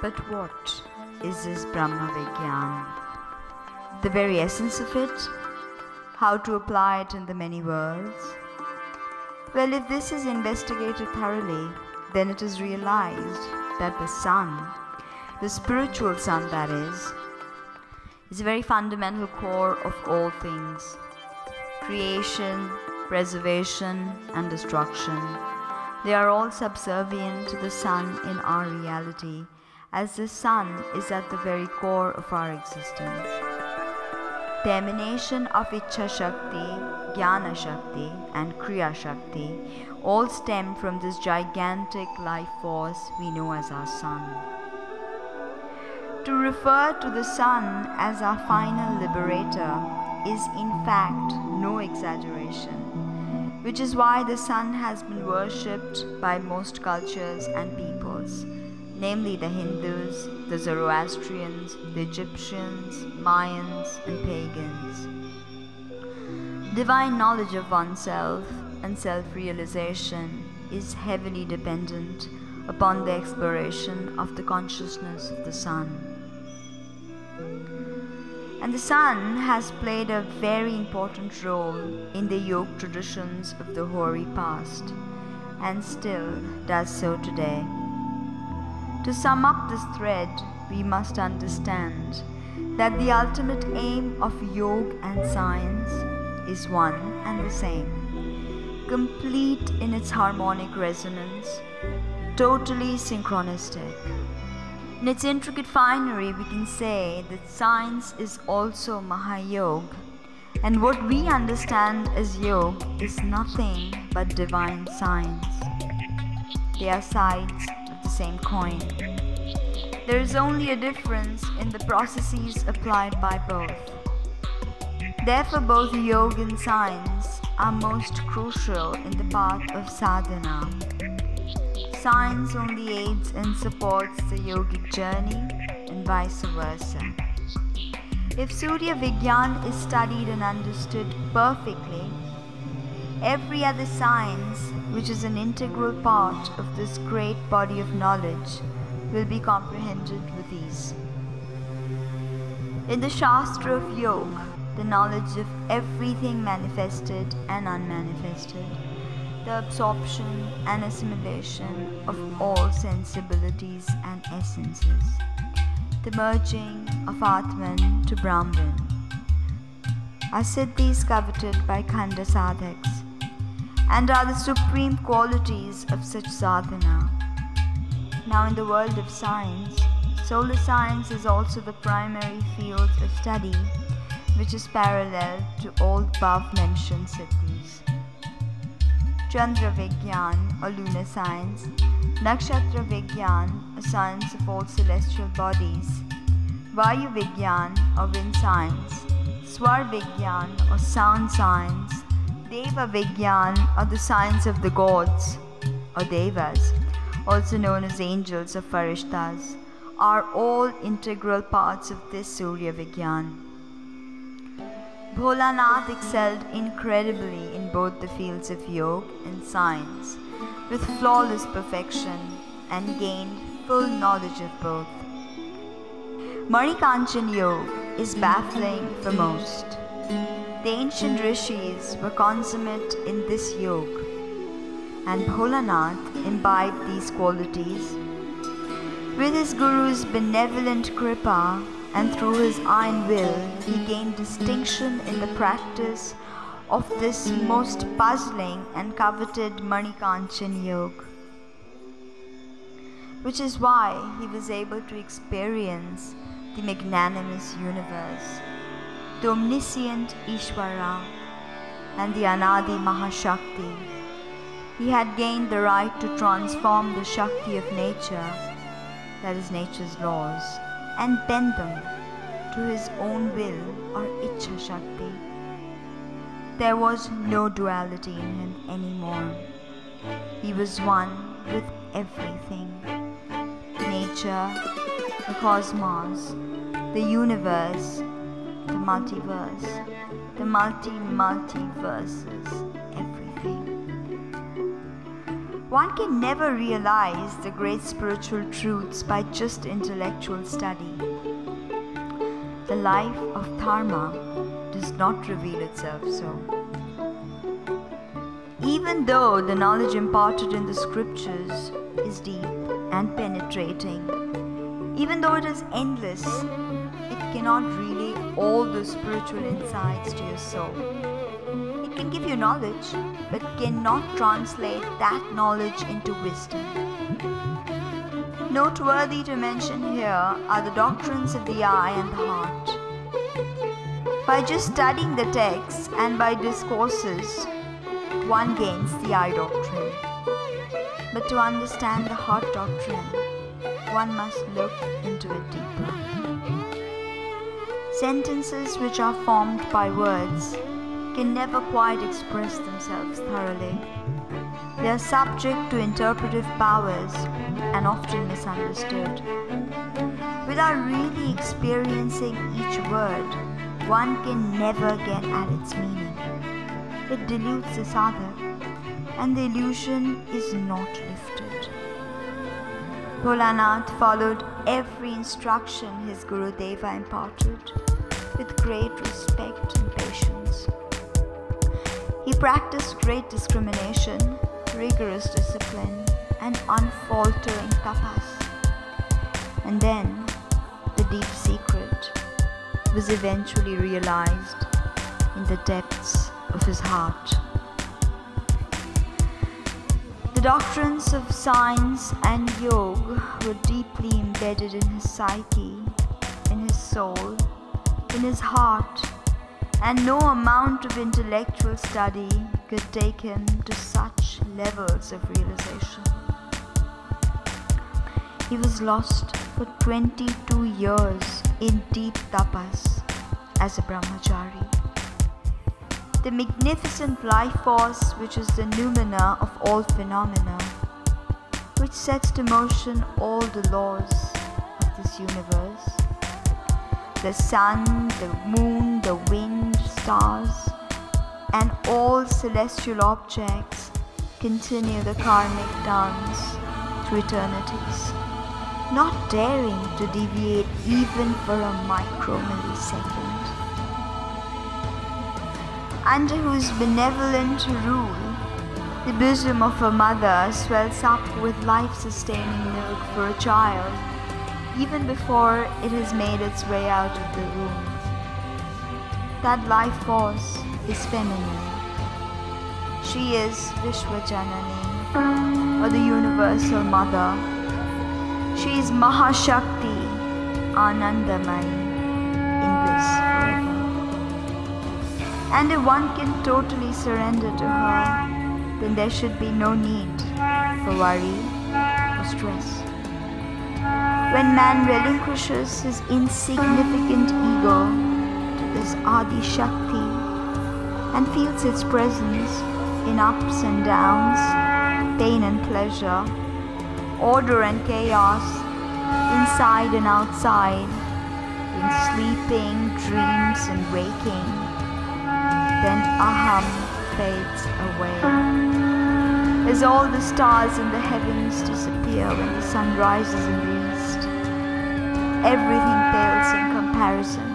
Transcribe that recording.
But what is this Brahma Vigyan? The very essence of it? How to apply it in the many worlds? Well, if this is investigated thoroughly, then it is realized that the sun, the spiritual sun that is a very fundamental core of all things. Creation, preservation, and destruction. They are all subservient to the sun in our reality, as the sun is at the very core of our existence. The emanation of Ichha Shakti, Jnana Shakti, and Kriya Shakti all stem from this gigantic life force we know as our sun. To refer to the sun as our final liberator is in fact no exaggeration, which is why the sun has been worshipped by most cultures and peoples, namely the Hindus, the Zoroastrians, the Egyptians, Mayans, and pagans. Divine knowledge of oneself and self-realization is heavily dependent upon the exploration of the consciousness of the sun. And the sun has played a very important role in the yoga traditions of the hoary past, and still does so today. To sum up this thread, we must understand that the ultimate aim of yoga and science is one and the same, complete in its harmonic resonance, totally synchronistic. In its intricate finery, we can say that science is also Mahayog, and what we understand as yoga is nothing but divine science. They are sides of the same coin. There is only a difference in the processes applied by both. Therefore, both yoga and science are most crucial in the path of sadhana. Science only aids and supports the yogic journey, and vice versa. If Surya Vigyan is studied and understood perfectly, every other science, which is an integral part of this great body of knowledge, will be comprehended with ease. In the Shastra of Yoga, the knowledge of everything manifested and unmanifested, the absorption and assimilation of all sensibilities and essences, the merging of Atman to Brahman, are siddhis coveted by Khanda sadhaks, and are the supreme qualities of such sadhana. Now, in the world of science, solar science is also the primary field of study, which is parallel to all above-mentioned siddhis. Chandra Vigyan, or lunar science, Nakshatra Vigyan, a science of all celestial bodies, Vayu Vigyan, or wind science, Swar Vigyan, or sound science, Deva Vigyan, or the science of the gods, or Devas, also known as angels or Farishtas, are all integral parts of this Surya Vigyan. Bholanath excelled incredibly in both the fields of yoga and science, with flawless perfection, and gained full knowledge of both. Manikanchan Yoga is baffling for most. The ancient rishis were consummate in this yoga, and Bholanath imbibed these qualities. With his guru's benevolent kripa and through his iron will, he gained distinction in the practice of this most puzzling and coveted Manikanchan Yoga, which is why he was able to experience the magnanimous universe, the omniscient Ishvara, and the Anadi Mahashakti. He had gained the right to transform the Shakti of nature, that is nature's laws, and bend them to his own will or Ichha Shakti. There was no duality in him anymore. He was one with everything. Nature, the cosmos, the universe, the multiverse, the multi-multiverses, everything. One can never realize the great spiritual truths by just intellectual study. The life of Dharma does not reveal itself so. Even though the knowledge imparted in the scriptures is deep and penetrating, even though it is endless, it cannot relay all the spiritual insights to your soul. It can give you knowledge, but cannot translate that knowledge into wisdom. Noteworthy to mention here are the doctrines of the eye and the heart. By just studying the texts and by discourses, one gains the eye doctrine. But to understand the heart doctrine, one must look into it deeper. Sentences which are formed by words can never quite express themselves thoroughly. They are subject to interpretive powers and often misunderstood. Without really experiencing each word, one can never get at its meaning. It dilutes this other, and the illusion is not lifted. Bholanath followed every instruction his Guru Deva imparted with great respect and patience. He practiced great discrimination, rigorous discipline, and unfaltering tapas. And then the deep secret was eventually realized in the depths of his heart. The doctrines of science and yoga were deeply embedded in his psyche, in his soul, in his heart, and no amount of intellectual study could take him to such levels of realization. He was lost for 22 years in deep tapas as a brahmachari. The magnificent life force which is the noumena of all phenomena, which sets to motion all the laws of this universe, the sun, the moon, the wind, stars, and all celestial objects continue the karmic dance through eternities, not daring to deviate even for a micromillisecond. Under whose benevolent rule, the bosom of a mother swells up with life-sustaining milk for a child, even before it has made its way out of the womb. That life force is feminine. She is Vishwajanani, or the Universal Mother. She is Mahashakti, Anandamayi, in bliss forever. And if one can totally surrender to her, then there should be no need for worry or stress. When man relinquishes his insignificant ego to this Adi Shakti and feels its presence in ups and downs, pain and pleasure, order and chaos, inside and outside, in sleeping, dreams and waking, then Aham fades away. As all the stars in the heavens disappear when the sun rises in the east, everything pales in comparison